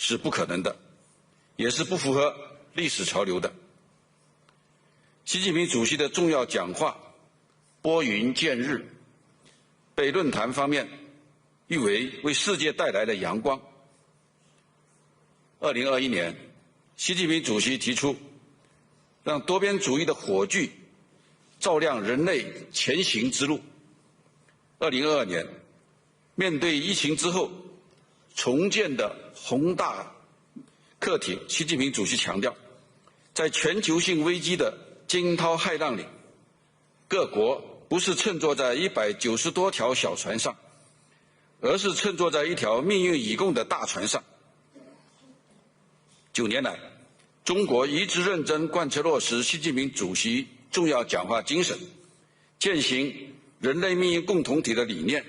是不可能的，也是不符合历史潮流的。习近平主席的重要讲话拨云见日，被论坛方面誉为世界带来了阳光。2021年，习近平主席提出让多边主义的火炬照亮人类前行之路。2022年，面对疫情之后重建的宏大课题，习近平主席强调，在全球性危机的惊涛骇浪里，各国不是乘坐在190多条小船上，而是乘坐在一条命运已共的大船上。9年来，中国一直认真贯彻落实习近平主席重要讲话精神，践行人类命运共同体的理念，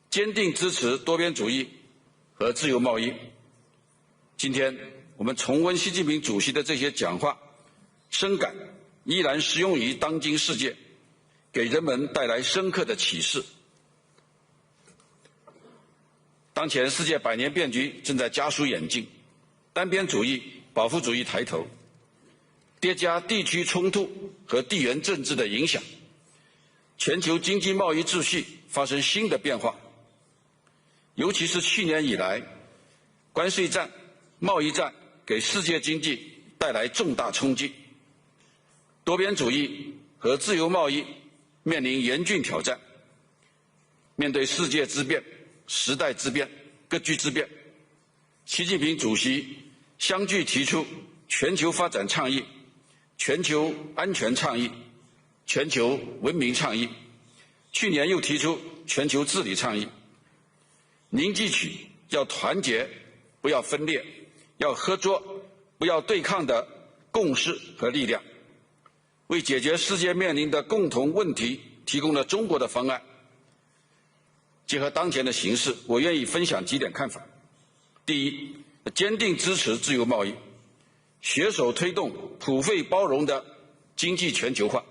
坚定支持多边主义和自由贸易。今天我们重温习近平主席的这些讲话，深感依然适用于当今世界，给人们带来深刻的启示。当前世界百年变局正在加速演进，单边主义、保护主义抬头，叠加地区冲突和地缘政治的影响，全球经济贸易秩序发生新的变化。尤其是去年以来，关税战、贸易战给世界经济带来重大冲击，多边主义和自由贸易面临严峻挑战。面对世界之变、时代之变、格局之变，习近平主席相继提出全球发展倡议、全球安全倡议、全球文明倡议，去年又提出全球治理倡议，凝聚起要团结不要分裂，要合作不要对抗的共识和力量，为解决世界面临的共同问题提供了中国的方案。结合当前的形势，我愿意分享几点看法。第一，坚定支持自由贸易，携手推动普惠包容的经济全球化。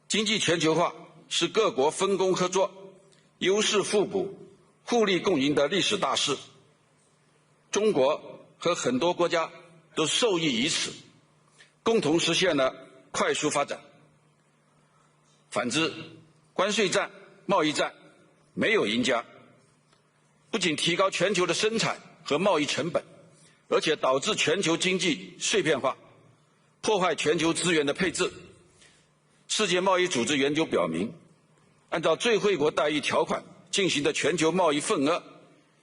经济全球化是各国分工合作、优势互补、互利共赢的历史大势，中国和很多国家都受益于此，共同实现了快速发展。反之，关税战、贸易战没有赢家，不仅提高全球的生产和贸易成本，而且导致全球经济碎片化，破坏全球资源的配置。世界贸易组织研究表明，按照最惠国待遇条款进行的全球贸易份额，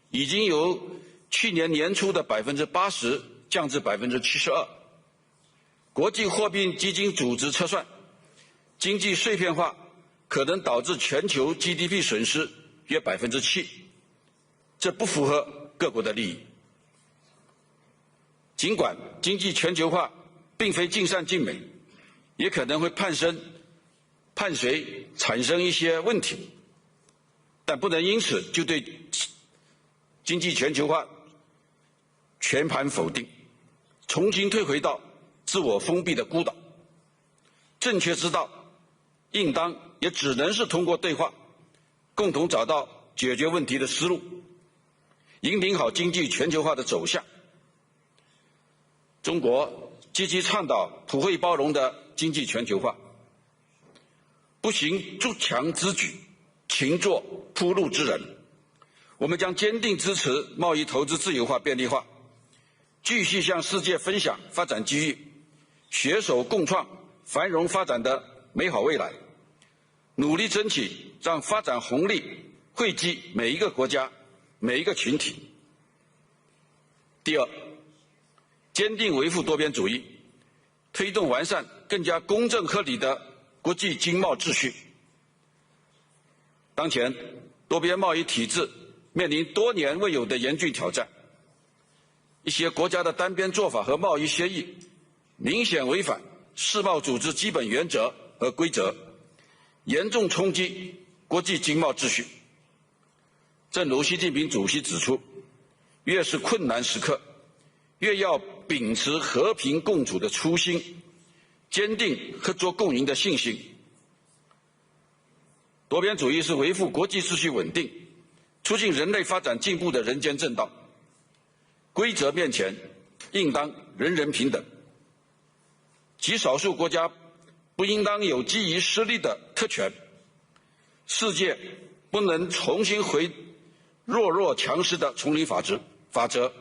已经由去年年初的80%降至72%。国际货币基金组织测算，经济碎片化可能导致全球 GDP 损失约7%，这不符合各国的利益。尽管经济全球化并非尽善尽美，也可能会伴随产生一些问题，但不能因此就对经济全球化全盘否定，重新退回到自我封闭的孤岛。正确之道应当也只能是通过对话，共同找到解决问题的思路，引领好经济全球化的走向。中国积极倡导普惠包容的经济全球化，不行筑墙之举，勤做铺路之人。我们将坚定支持贸易投资自由化便利化，继续向世界分享发展机遇，携手共创繁荣发展的美好未来，努力争取让发展红利惠及每一个国家、每一个群体。第二，坚定维护多边主义，推动完善更加公正合理的国际经贸秩序。当前，多边贸易体制面临多年未有的严峻挑战，一些国家的单边做法和贸易协议明显违反世贸组织基本原则和规则，严重冲击国际经贸秩序。正如习近平主席指出，越是困难时刻，越要秉持和平共处的初心，坚定合作共赢的信心。多边主义是维护国际秩序稳定、促进人类发展进步的人间正道，规则面前应当人人平等，极少数国家不应当有基于实力的特权，世界不能重新回弱强势的丛林法则，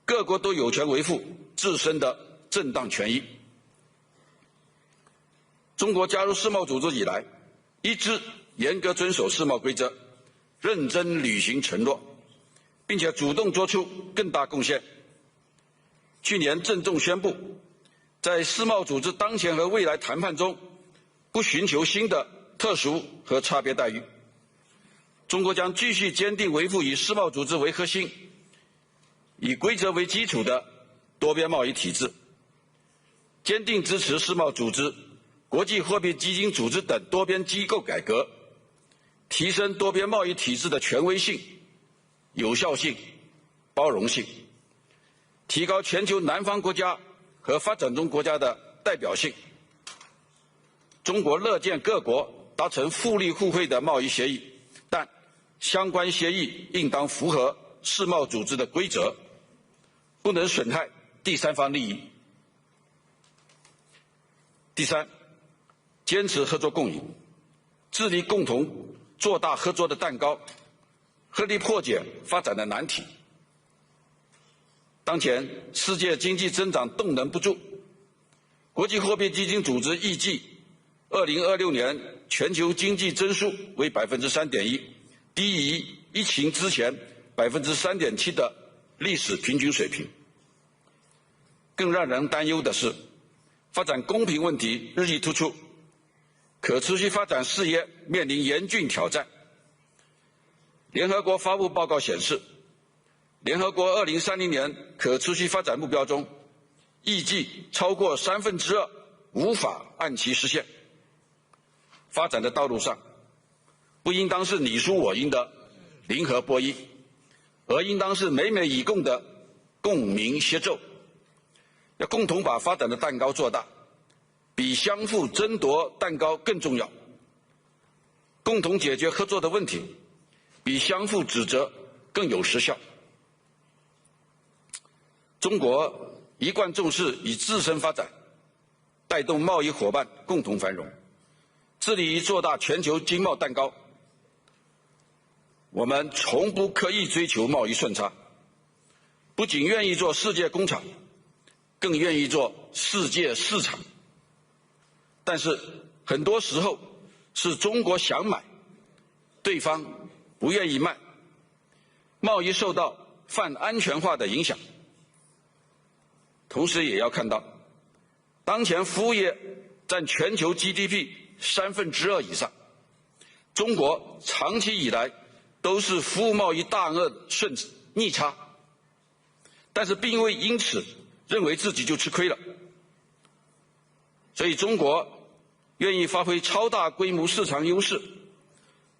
各国都有权维护自身的正当权益。中国加入世贸组织以来，一直严格遵守世贸规则，认真履行承诺，并且主动作出更大贡献。去年郑重宣布，在世贸组织当前和未来谈判中，不寻求新的特殊和差别待遇。中国将继续坚定维护以世贸组织为核心、以规则为基础的多边贸易体制，坚定支持世贸组织、国际货币基金组织等多边机构改革，提升多边贸易体制的权威性、有效性、包容性，提高全球南方国家和发展中国家的代表性。中国乐见各国达成互利互惠的贸易协议，但相关协议应当符合世贸组织的规则，不能损害第三方利益。第三，坚持合作共赢，致力共同做大合作的蛋糕，合力破解发展的难题。当前世界经济增长动能不足，国际货币基金组织预计2026年全球经济增速为 3.1%， 低于疫情之前 3.7% 的历史平均水平。更让人担忧的是，发展公平问题日益突出，可持续发展事业面临严峻挑战。联合国发布报告显示，联合国2030年可持续发展目标中，预计超过2/3无法按期实现。发展的道路上，不应当是你输我赢的零和博弈，而应当是美美与共的共鸣协奏。要共同把发展的蛋糕做大，比相互争夺蛋糕更重要。共同解决合作的问题，比相互指责更有实效。中国一贯重视以自身发展带动贸易伙伴共同繁荣，致力于做大全球经贸蛋糕。我们从不刻意追求贸易顺差，不仅愿意做世界工厂，更愿意做世界市场。但是很多时候是中国想买，对方不愿意卖，贸易受到泛安全化的影响。同时也要看到，当前服务业占全球 GDP 2/3以上，中国长期以来都是服务贸易大额逆差，但是并未因此认为自己就吃亏了。所以中国愿意发挥超大规模市场优势，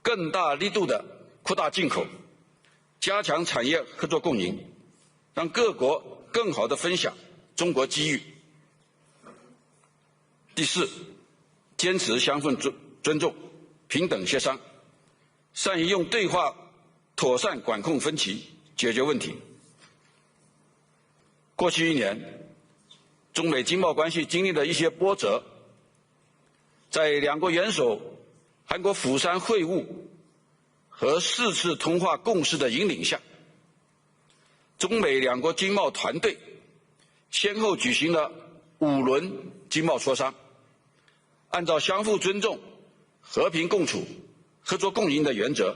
更大力度的扩大进口，加强产业合作共赢，让各国更好地分享中国机遇。第四，坚持相互尊重、平等协商，善于用对话妥善管控分歧，解决问题。过去1年，中美经贸关系经历了一些波折，在两国元首韩国釜山会晤和4次通话共识的引领下，中美两国经贸团队先后举行了5轮经贸磋商，按照相互尊重、和平共处、合作共赢的原则，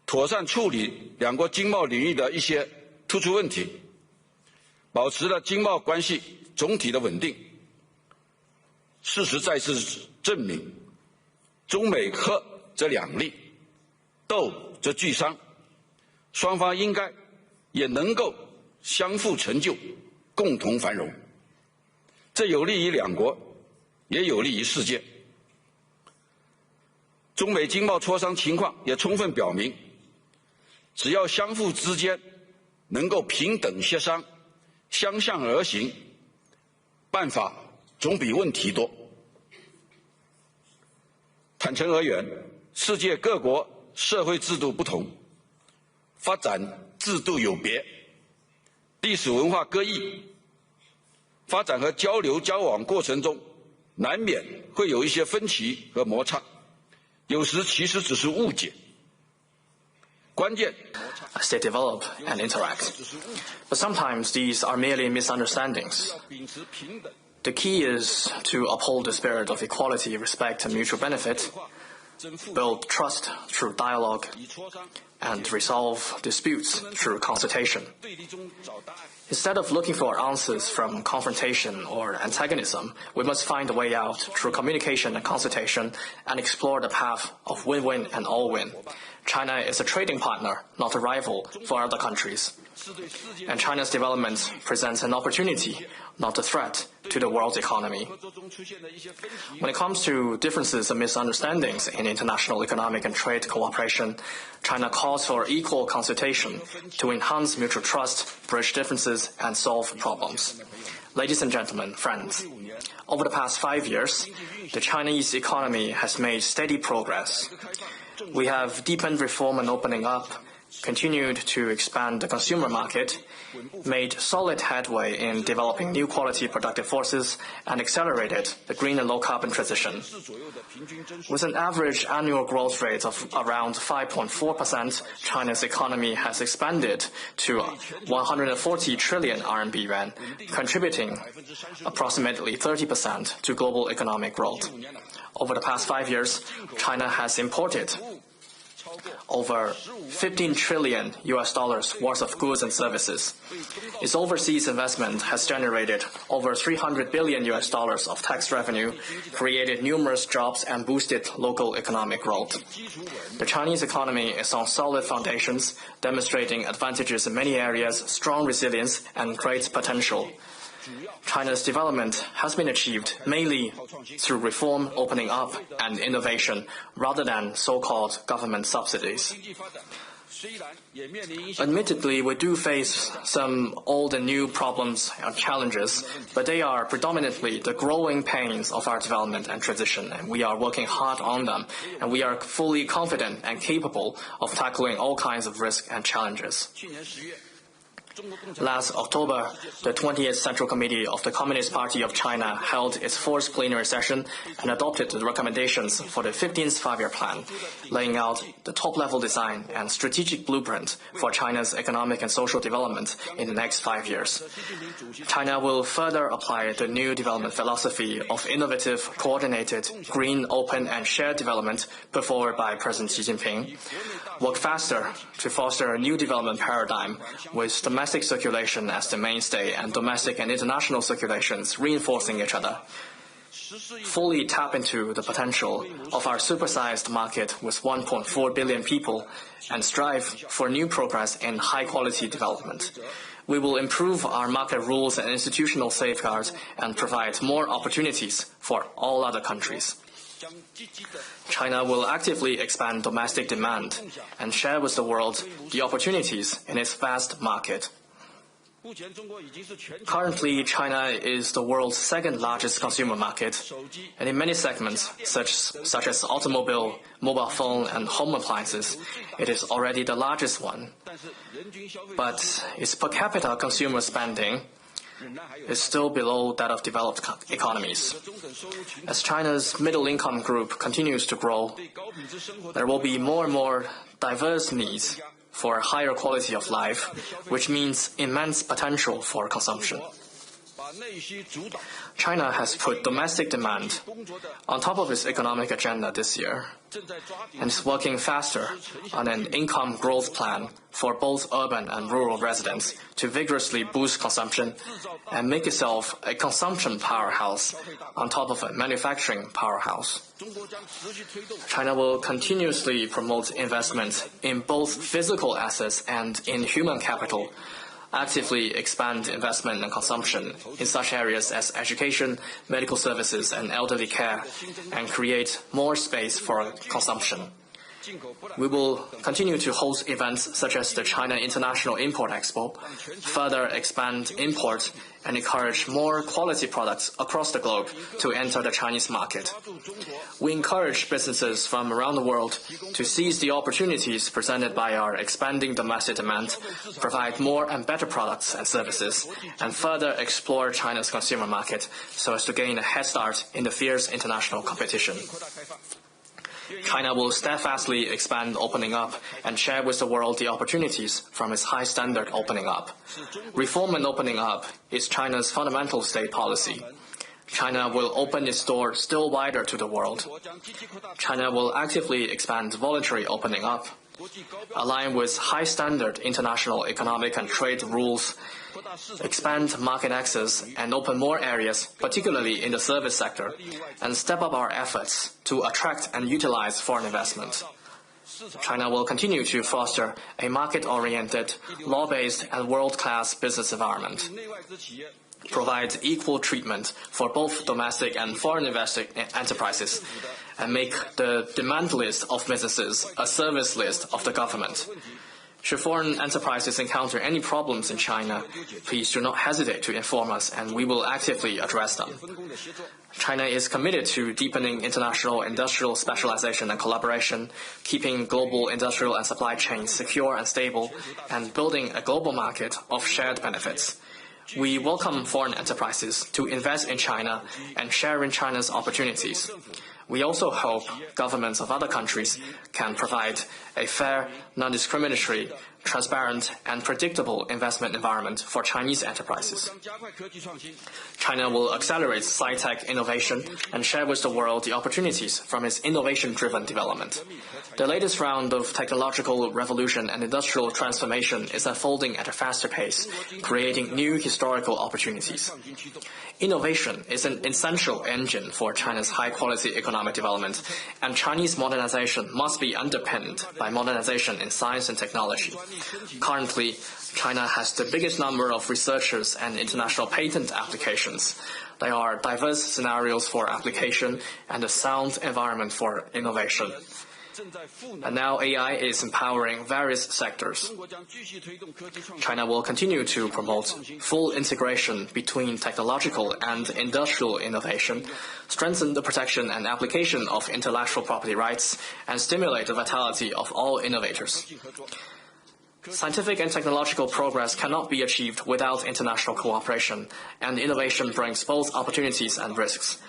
妥善处理两国经贸领域的一些突出问题，保持了经贸关系总体的稳定。事实再次证明，中美和则两利，斗则俱伤，双方应该也能够相互成就，共同繁荣。这有利于两国，也有利于世界。中美经贸磋商情况也充分表明，只要相互之间能够平等协商、相向而行，办法总比问题多。坦诚而言，世界各国社会制度不同，发展制度有别，历史文化各异，发展和交流交往过程中，难免会有一些分歧和摩擦，有时其实只是误解。关键 as they develop and interact. But sometimes these are merely misunderstandings. The key is to uphold the spirit of equality, respect, and mutual benefit, build trust through dialogue, and resolve disputes through consultation. Instead of looking for answers from confrontation or antagonism, we must find a way out through communication and consultation and explore the path of win-win and all-win. China is a trading partner, not a rival for other countries. And China's development presents an opportunity, not a threat, to the world's economy. When it comes to differences and misunderstandings in international economic and trade cooperation, China calls for equal consultation to enhance mutual trust, bridge differences, and solve problems. Ladies and gentlemen, friends, over the past 5 years, the Chinese economy has made steady progress. We have deepened reform and opening up, continued to expand the consumer market, made solid headway in developing new quality productive forces, and accelerated the green and low-carbon transition. With an average annual growth rate of around 5.4%, China's economy has expanded to 140 trillion RMB yuan, contributing approximately 30% to global economic growth. Over the past 5 years, China has imported over $15 trillion worth of goods and services. Its overseas investment has generated over $300 billion of tax revenue, created numerous jobs, and boosted local economic growth. The Chinese economy is on solid foundations, demonstrating advantages in many areas, strong resilience, and great potential. China's development has been achieved mainly through reform, opening up, and innovation, rather than so-called government subsidies. Admittedly, we do face some old and new problems and challenges, but they are predominantly the growing pains of our development and transition, and we are working hard on them, and we are fully confident and capable of tackling all kinds of risks and challenges. Last October, the 20th Central Committee of the Communist Party of China held its fourth plenary session and adopted the recommendations for the 15th five-year plan, laying out the top-level design and strategic blueprint for China's economic and social development in the next 5 years. China will further apply the new development philosophy of innovative, coordinated, green, open, and shared development put forward by President Xi Jinping, work faster to foster a new development paradigm with domestic circulation as the mainstay and domestic and international circulations reinforcing each other. Fully tap into the potential of our supersized market with 1.4 billion people and strive for new progress in high-quality development. We will improve our market rules and institutional safeguards and provide more opportunities for all other countries. China will actively expand domestic demand and share with the world the opportunities in its vast market. Currently, China is the world's second-largest consumer market, and in many segments, such as automobile, mobile phone, and home appliances, it is already the largest one. But its per capita consumer spending is still below that of developed economies. As China's middle-income group continues to grow, there will be more and more diverse needs for a higher quality of life, which means immense potential for consumption. China has put domestic demand on top of its economic agenda this year and is working faster on an income growth plan for both urban and rural residents to vigorously boost consumption and make itself a consumption powerhouse on top of a manufacturing powerhouse. China will continuously promote investment in both physical assets and in human capital, actively expand investment and consumption in such areas as education, medical services, and elderly care, and create more space for consumption. We will continue to host events such as the China International Import-Expo, further expand import and encourage more quality products across the globe to enter the Chinese market. We encourage businesses from around the world to seize the opportunities presented by our expanding domestic demand, provide more and better products and services, and further explore China's consumer market so as to gain a head start in the fierce international competition. China will steadfastly expand opening up and share with the world the opportunities from its high standard opening up. Reform and opening up is China's fundamental state policy. China will open its door still wider to the world. China will actively expand voluntary opening up, align with high standard international economic and trade rules, expand market access and open more areas, particularly in the service sector, and step up our efforts to attract and utilize foreign investment. China will continue to foster a market-oriented, law-based and world-class business environment, provide equal treatment for both domestic and foreign enterprises, and make the demand list of businesses a service list of the government. Should foreign enterprises encounter any problems in China, please do not hesitate to inform us and we will actively address them. China is committed to deepening international industrial specialization and collaboration, keeping global industrial and supply chains secure and stable, and building a global market of shared benefits. We welcome foreign enterprises to invest in China and share in China's opportunities. We also hope governments of other countries can provide a fair, non-discriminatory, transparent, and predictable investment environment for Chinese enterprises. China will accelerate sci-tech innovation and share with the world the opportunities from its innovation-driven development. The latest round of technological revolution and industrial transformation is unfolding at a faster pace, creating new historical opportunities. Innovation is an essential engine for China's high-quality economic development, and Chinese modernization must be underpinned by modernization in science and technology. Currently, China has the biggest number of researchers and international patent applications. There are diverse scenarios for application and a sound environment for innovation. And now AI is empowering various sectors. China will continue to promote full integration between technological and industrial innovation, strengthen the protection and application of intellectual property rights, and stimulate the vitality of all innovators. Scientific and technological progress cannot be achieved without international cooperation, and innovation brings both opportunities and risks.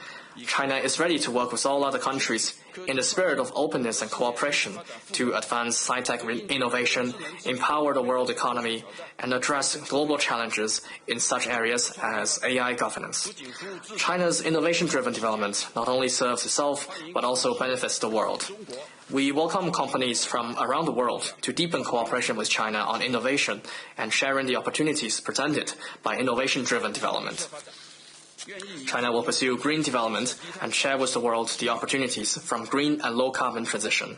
China is ready to work with all other countries in the spirit of openness and cooperation to advance sci-tech innovation, empower the world economy, and address global challenges in such areas as AI governance. China's innovation-driven development not only serves itself, but also benefits the world. We welcome companies from around the world to deepen cooperation with China on innovation and sharing the opportunities presented by innovation-driven development. China will pursue green development and share with the world the opportunities from green and low-carbon transition.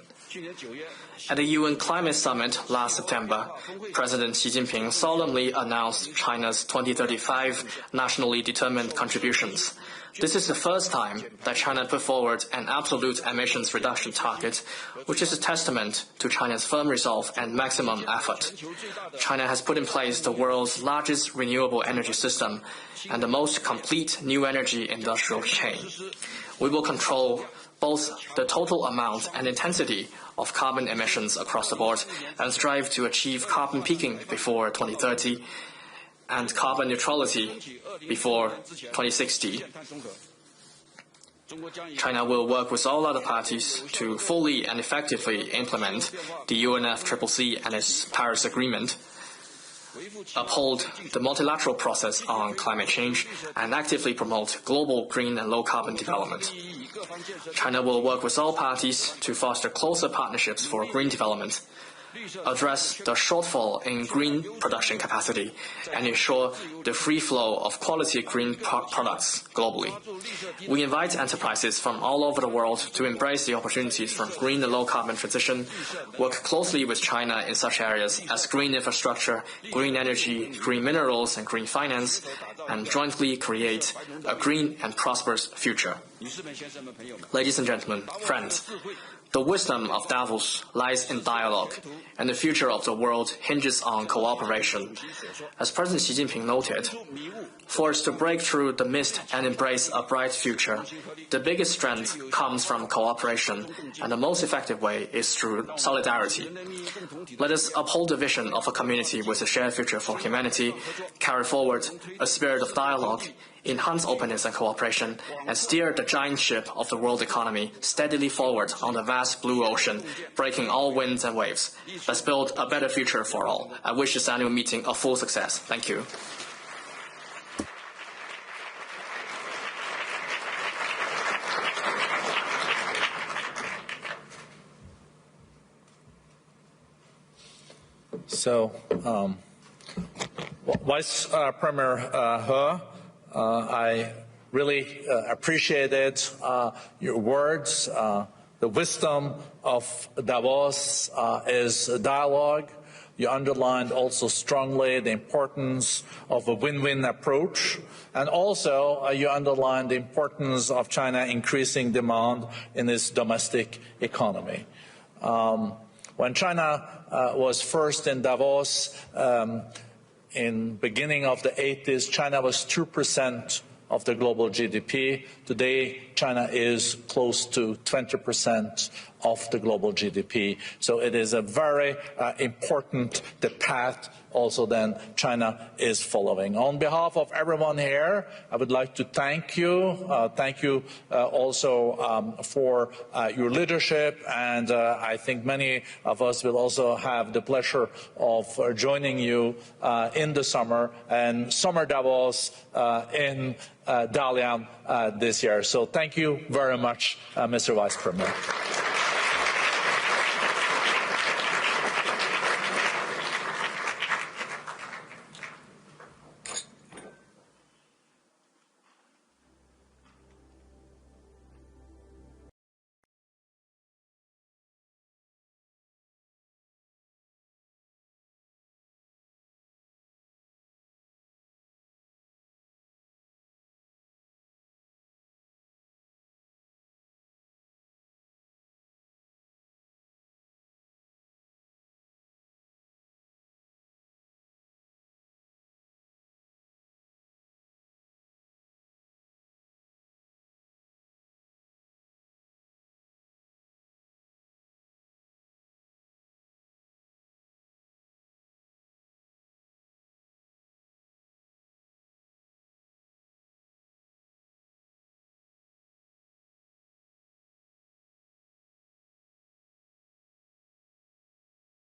At the UN Climate Summit last September, President Xi Jinping solemnly announced China's 2035 nationally determined contributions. This is the first time that China put forward an absolute emissions reduction target, which is a testament to China's firm resolve and maximum effort. China has put in place the world's largest renewable energy system and the most complete new energy industrial chain. We will control both the total amount and intensity of carbon emissions across the board and strive to achieve carbon peaking before 2030 and carbon neutrality before 2060. China will work with all other parties to fully and effectively implement the UNFCCC and its Paris Agreement, uphold the multilateral process on climate change, and actively promote global green and low-carbon development. China will work with all parties to foster closer partnerships for green development, address the shortfall in green production capacity, and ensure the free flow of quality green products globally. We invite enterprises from all over the world to embrace the opportunities from green and low-carbon transition, work closely with China in such areas as green infrastructure, green energy, green minerals, and green finance, and jointly create a green and prosperous future. Ladies and gentlemen, friends, The wisdom of Davos lies in dialogue, and the future of the world hinges on cooperation. As President Xi Jinping noted, for us to break through the mist and embrace a bright future, the biggest strength comes from cooperation, and the most effective way is through solidarity. Let us uphold the vision of a community with a shared future for humanity, carry forward a spirit of dialogue, enhance openness and cooperation, and steer the giant ship of the world economy steadily forward on the vast blue ocean, breaking all winds and waves. Let's build a better future for all. I wish this annual meeting a full success. Thank you. So, Vice Premier He, I really appreciated your words. The wisdom of Davos is dialogue. You underlined also strongly the importance of a win-win approach. And also, you underlined the importance of China increasing demand in its domestic economy. When China was first in Davos, in beginning of the 80s, China was 2% of the global GDP. Today, China is close to 20% of the global GDP. So it is a very important path also then China is following. On behalf of everyone here, I would like to thank you. Thank you also for your leadership, and I think many of us will also have the pleasure of joining you in the summer and Summer Davos in Dalian this year. So thank you very much, Mr. Vice Premier.